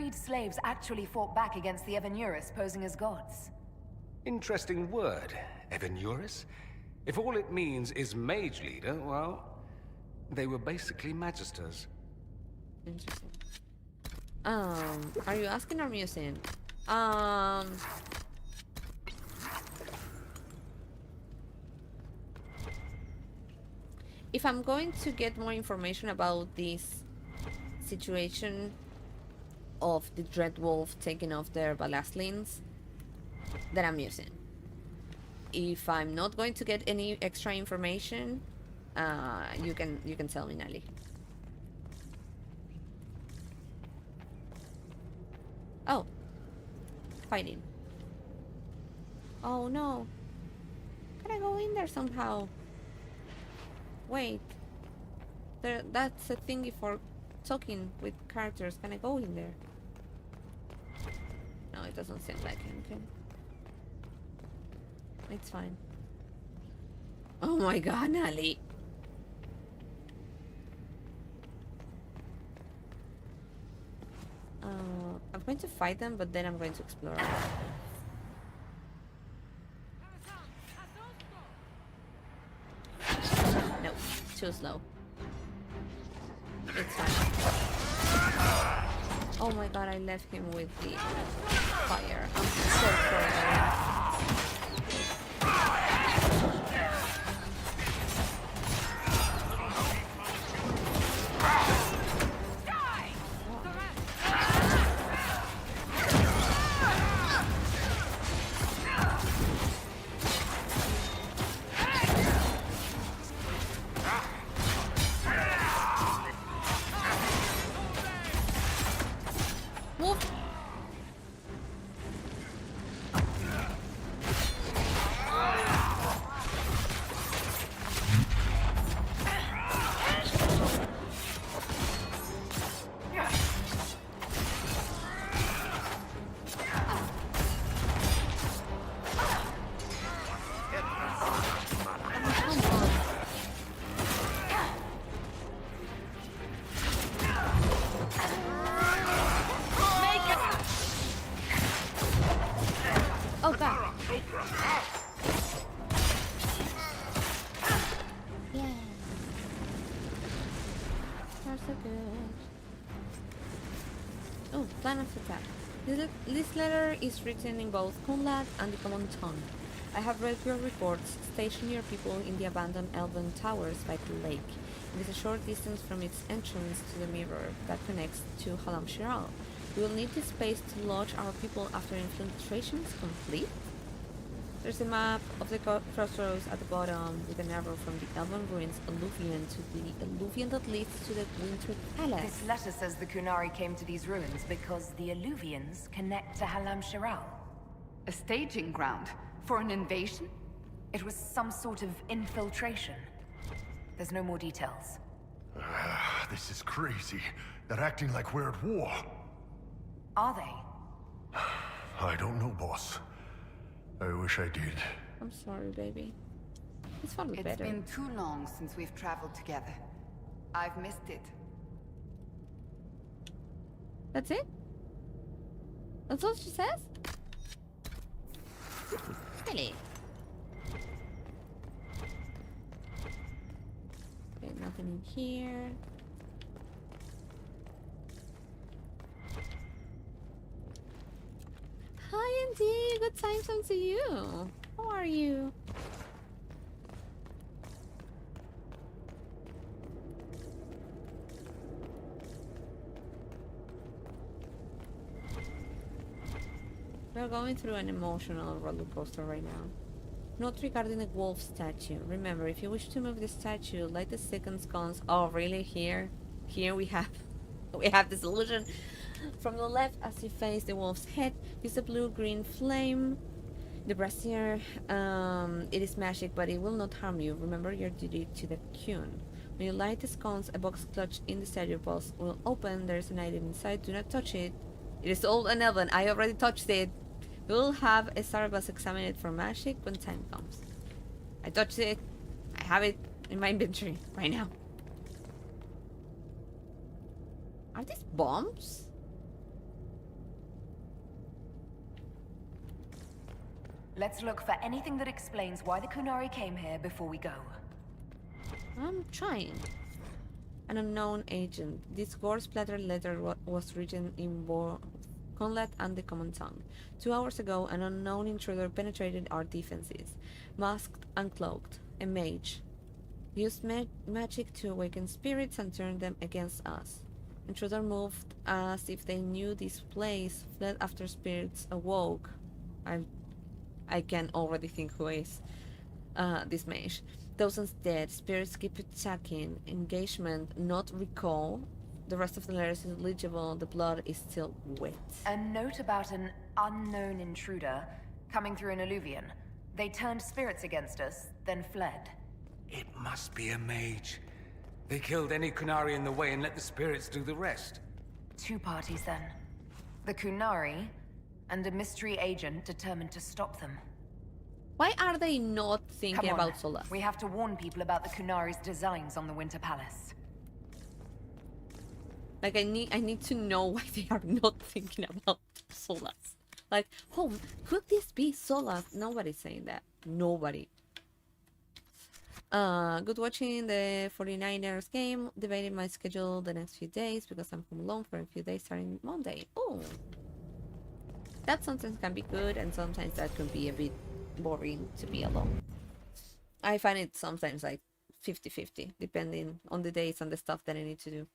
freed slaves actually fought back against the Evanuris posing as gods. Interesting word, Evanuris. If all it means is mage leader, well, they were basically magisters. Interesting. Are you asking or musing? If I'm going to get more information about this situation of the Dread Wolf taking off their ballastlings, then I'm using. If I'm not going to get any extra information, you can tell me, Nelly. Oh, fighting. Oh no, can I go in there somehow? Wait, that's a thingy for talking with characters. Can I go in there? No, it doesn't seem like it. Okay. It's fine. Oh my god, Nali. I'm going to fight them, but then I'm going to explore. No, too slow. It's fine. Oh my god, I left him with the fire. I'm so sorry. Plan of attack. This letter is written in both Kunlad and the common tongue. I have read your reports. Station your people in the abandoned elven towers by the lake. It is a short distance from its entrance to the mirror that connects to Halam Shiral. We will need this space to lodge our people after infiltration is complete. There's a map of the crossroads at the bottom with an arrow from the elven ruins alluvian to the alluvian that leads to the winter palace. This letter says the Qunari came to these ruins because the alluvians connect to Halam Shiral. A staging ground for an invasion? It was some sort of infiltration. There's no more details. This is crazy. They're acting like we're at war. Are they? I don't know, boss. I wish I did. I'm sorry, baby. It's probably better. It's been too long since we've traveled together. I've missed it. That's it? That's all she says? Really? Okay, nothing in here. Hi, Andy. Good time to you. How are you? We're going through an emotional roller coaster right now. Note regarding the wolf statue. Remember, if you wish to move the statue, light the second sconce. Oh, really? Here we have the solution. From the left, as you face the wolf's head, use a blue-green flame. The brazier, it is magic, but it will not harm you. Remember your duty to the Qun. When you light the sconce, a box clutched in the statue box will open. There is an item inside. Do not touch it. It is old and elven. I already touched it. We'll have a Starbus examine it for magic when time comes. I touched it. I have it in my inventory right now. Are these bombs? Let's look for anything that explains why the Qunari came here before we go. I'm trying. An unknown agent. This gore-splattered letter was written in Conlat and the Common Tongue. 2 hours ago, an unknown intruder penetrated our defenses. Masked and cloaked. A mage. Used magic to awaken spirits and turn them against us. Intruder moved as if they knew this place, fled after spirits awoke. I can already think who is this mage. Thousands dead, spirits keep attacking, engagement, not recall. The rest of the letter is illegible, the blood is still wet. A note about an unknown intruder coming through an alluvion. They turned spirits against us, then fled. It must be a mage. They killed any Qunari in the way and let the spirits do the rest. 2 parties then. The Qunari, and a mystery agent determined to stop them. Why are they not thinking Come on. about Solas? We have to warn people about the Qunari's designs on the Winter Palace. Like, I need to know why they are not thinking about Solas. Like, oh, could this be Solas? Nobody's saying that. Nobody. Good watching the 49ers game. Debating my schedule the next few days because I'm home alone for a few days starting Monday. Oh. That sometimes can be good and sometimes that can be a bit boring to be alone. I find it sometimes like 50-50 depending on the days and the stuff that I need to do.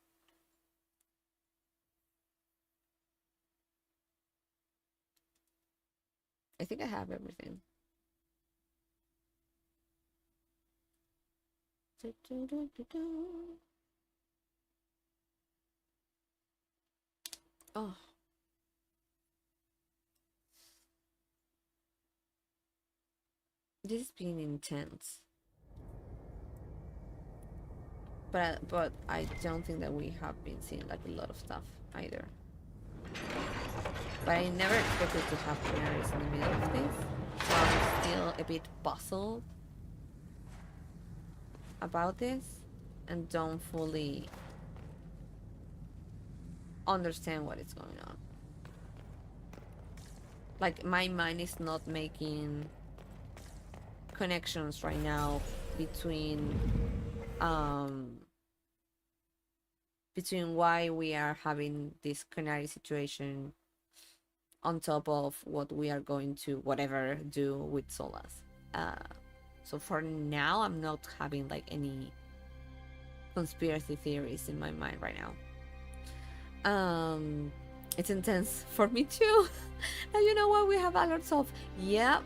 I think I have everything. Oh. This is being intense. But I don't think that we have been seeing like a lot of stuff either. But I never expected to have Qunari in the middle of this. So I'm still a bit puzzled about this and don't fully understand what is going on. Like, my mind is not making connections right now between why we are having this Qunari situation on top of what we are going to whatever do with Solas. So for now, I'm not having like any conspiracy theories in my mind right now. It's intense for me too. And you know what? We have alerts of, yeah,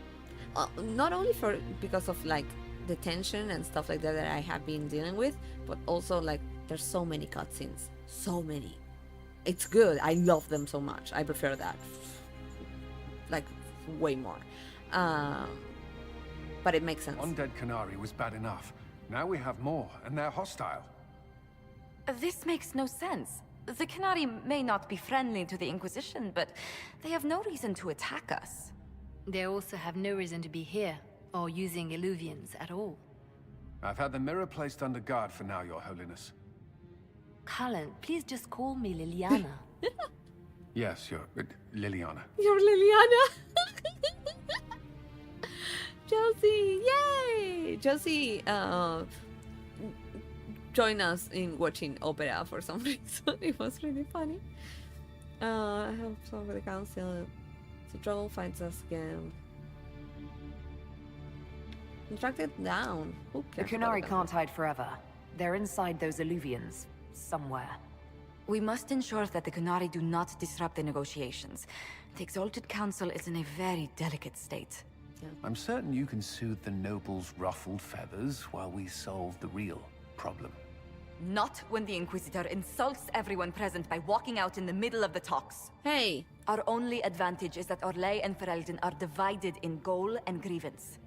not only because of like the tension and stuff like that that I have been dealing with, but also like there's so many cutscenes, so many. It's good. I love them so much. I prefer that, like, way more. But it makes sense. Undead Qunari was bad enough. Now we have more, and they're hostile. This makes no sense. The Qunari may not be friendly to the Inquisition, but they have no reason to attack us. They also have no reason to be here, or using illuvians at all. I've had the mirror placed under guard for now, Your Holiness. Cullen, please just call me Liliana. Yes, Liliana. You're Liliana. Josie, yay! Josie joined us in watching opera for some reason. It was really funny. I help over the council. The trouble finds us again. Track it down. Who The cares Qunari about can't hide forever. They're inside those alluvians, somewhere. We must ensure that the Qunari do not disrupt the negotiations. The Exalted Council is in a very delicate state. I'm certain you can soothe the nobles' ruffled feathers while we solve the real problem. Not when the Inquisitor insults everyone present by walking out in the middle of the talks. Hey, Our only advantage is that Orlais and Ferelden are divided in goal and grievance.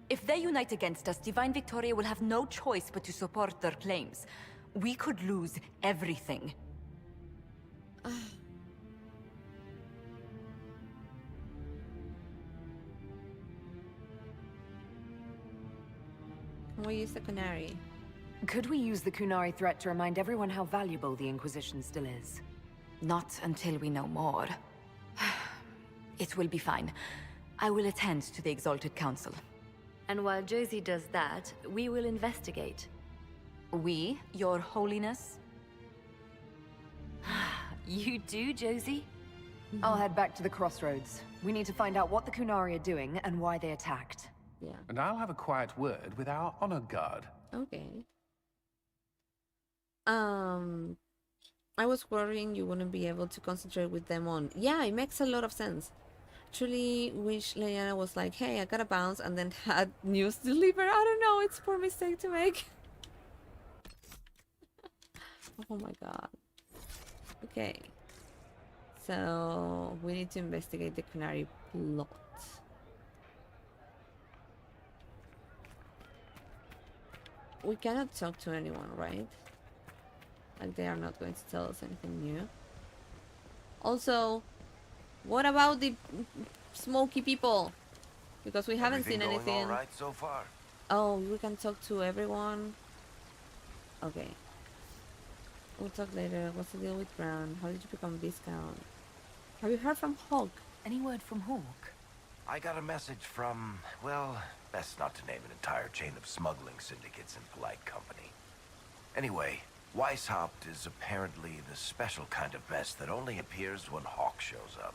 If they unite against us, Divine Victoria will have no choice but to support their claims. We could lose everything. can we use the Qunari? Could we use the Qunari threat to remind everyone how valuable the Inquisition still is? Not until we know more. It will be fine. I will attend to the Exalted Council. And while Josie does that, we will investigate. We, Your Holiness? You do, Josie? I'll head back to the crossroads. We need to find out what the Qunari are doing and why they attacked. Yeah. And I'll have a quiet word with our honor guard. Okay. I was worrying you wouldn't be able to concentrate with them on. Yeah, it makes a lot of sense. Truly wish Leliana was like, hey, I gotta bounce, and then had news delivered. I don't know, it's a poor mistake to make. Oh my god. Okay. So, we need to investigate the Qunari plot. We cannot talk to anyone, right? Like, they are not going to tell us anything new. Also, what about the smoky people? Because we haven't seen anything. All right so far. Oh, we can talk to everyone. Okay. We'll talk later. What's the deal with Brown? How did you become Viscount? Have you heard from Hawk? Any word from Hawk? I got a message from, well, best not to name an entire chain of smuggling syndicates in polite company. Anyway, Weishaupt is apparently the special kind of mess that only appears when Hawk shows up.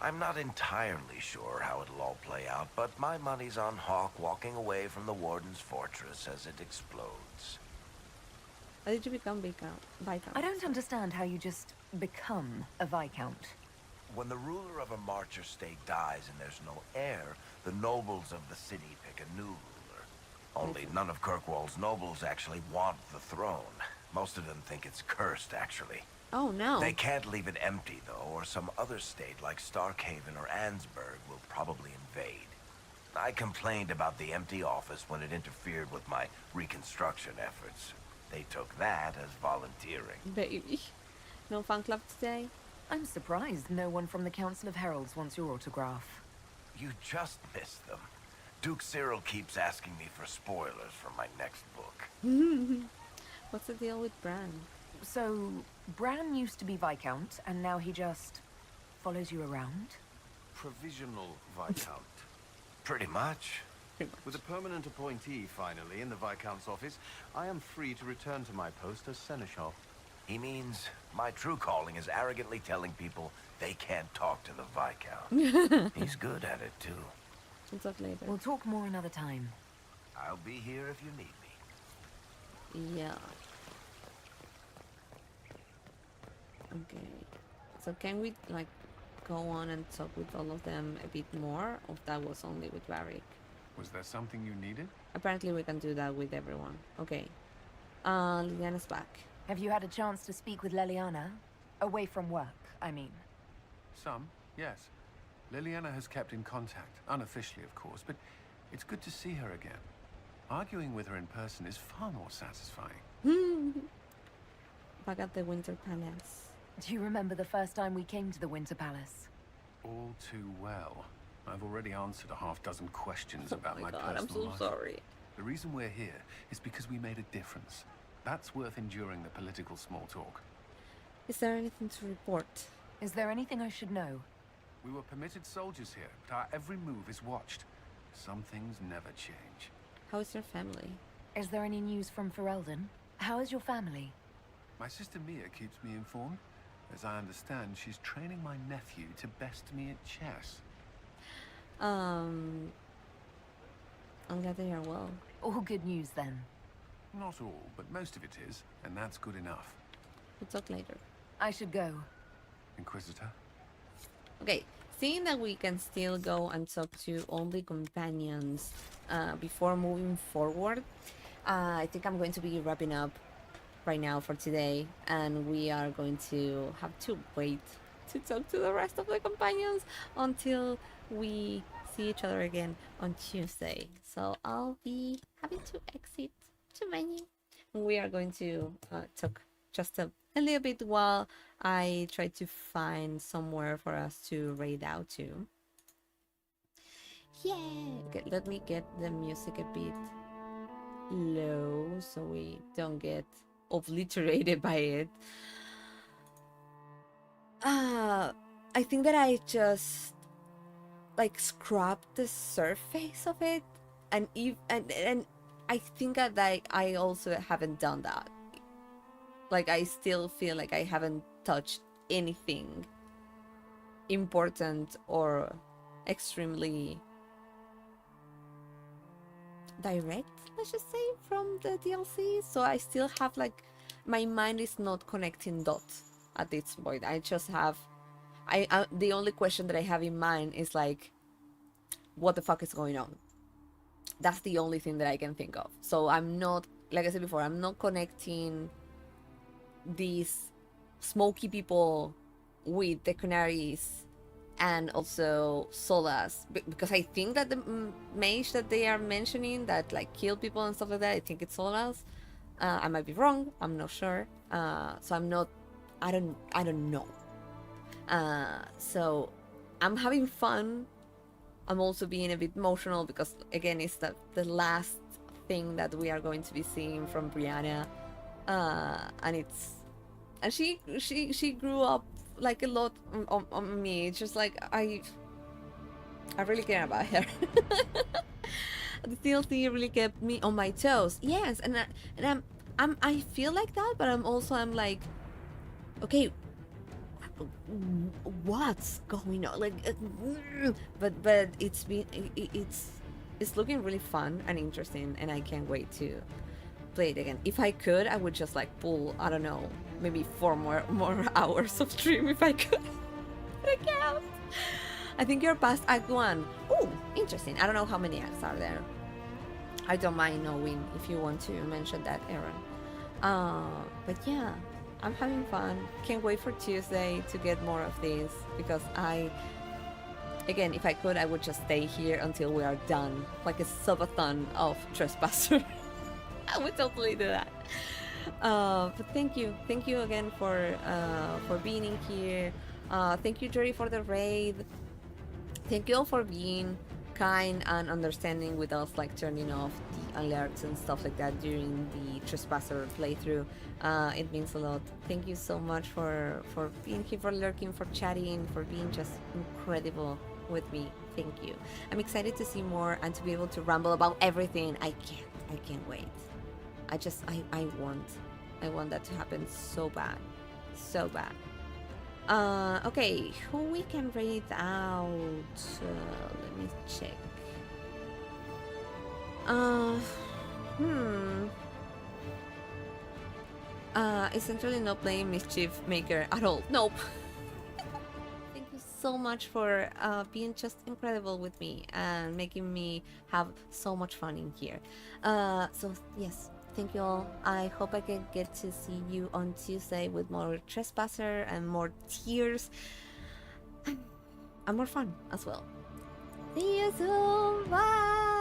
I'm not entirely sure how it'll all play out, but my money's on Hawk walking away from the Warden's fortress as it explodes. How did you become Viscount? I don't understand how you just become a Viscount. When the ruler of a marcher state dies and there's no heir, the nobles of the city pick a new ruler. Only none of Kirkwall's nobles actually want the throne. Most of them think it's cursed, actually. Oh no. They can't leave it empty, though, or some other state like Starkhaven or Ansburg will probably invade. I complained about the empty office when it interfered with my reconstruction efforts. They took that as volunteering. Baby. No fan club today? I'm surprised no one from the Council of Heralds wants your autograph. You just missed them. Duke Cyril keeps asking me for spoilers for my next book. What's the deal with Bran? So, Bran used to be Viscount, and now he just follows you around? Provisional Viscount. Pretty much. With a permanent appointee, finally, in the Viscount's office, I am free to return to my post as Seneschal. He means my true calling is arrogantly telling people they can't talk to the Viscount. He's good at it, too. We'll talk later. We'll talk more another time. I'll be here if you need me. Yeah. Okay. So can we, like, go on and talk with all of them a bit more? Or that was only with Varric? Was there something you needed? Apparently we can do that with everyone. Okay. Liliana's back. Have you had a chance to speak with Leliana? Away from work, I mean. Some, yes. Liliana has kept in contact, unofficially of course, but it's good to see her again. Arguing with her in person is far more satisfying. Back at the Winter Palace. Do you remember the first time we came to the Winter Palace? All too well. I've already answered a half-dozen questions about my God, personal I'm so life. sorry. The reason we're here is because we made a difference. That's worth enduring the political small talk. Is there anything to report? Is there anything I should know? We were permitted soldiers here, but our every move is watched. Some things never change. How is your family? Is there any news from Ferelden? How is your family? My sister Mia keeps me informed. As I understand, she's training my nephew to best me at chess. I'm glad they are well. All good news then. Not all, but most of it is, and that's good enough. We'll talk later. I should go. Inquisitor? Okay, seeing that we can still go and talk to all the companions before moving forward, I think I'm going to be wrapping up right now for today, and we are going to have to wait to talk to the rest of the companions until we see each other again on Tuesday. So I'll be having to exit to menu. We are going to talk just a little bit while I try to find somewhere for us to raid out to. Yeah. Okay, let me get the music a bit low so we don't get obliterated by it. I think that I just like scrub the surface of it, and and I think that I also haven't done that. Like, I still feel like I haven't touched anything important or extremely direct, let's just say, from the DLC. So I still have, like, my mind is not connecting dots at this point. I just have the only question that I have in mind is like, what the fuck is going on? That's the only thing that I can think of. So I'm not, like I said before, I'm not connecting these smoky people with the Qunaris and also Solas, because I think that the mage that they are mentioning that like kill people and stuff like that, I think it's Solas. I might be wrong, I'm not sure. So I'm not, I don't know. So I'm having fun. I'm also being a bit emotional because, again, it's the last thing that we are going to be seeing from Brianna, and she grew up like a lot on me. It's just like I really care about her. The DLC really kept me on my toes. Yes, and I feel like that, but I'm like, okay, what's going on? Like, but it's looking really fun and interesting, and I can't wait to play it again. If I could, I would just like pull, I don't know, maybe 4 more hours of stream if I could. But I can't. I think you're past Act 1. Oh, interesting. I don't know how many acts are there. I don't mind knowing if you want to mention that, Aaron. But yeah, I'm having fun. Can't wait for Tuesday to get more of this, because again, if I could, I would just stay here until we are done, like a subathon of Trespasser. I would totally do that. But thank you again for being in here. Thank you, Jerry, for the raid. Thank you all for being kind and understanding with us, like turning off the alerts and stuff like that during the Trespasser playthrough. It means a lot. Thank you so much for being here, for lurking, for chatting, for being just incredible with me. Thank you. I'm excited to see more and to be able to ramble about everything. I can't wait. I want that to happen so bad. Okay, who we can raid out? Let me check. Essentially not playing Mischief Maker at all. Nope. Thank you so much for being just incredible with me and making me have so much fun in here. So yes, thank you all. I hope I can get to see you on Tuesday with more Trespasser and more tears and more fun as well. See you soon. Bye.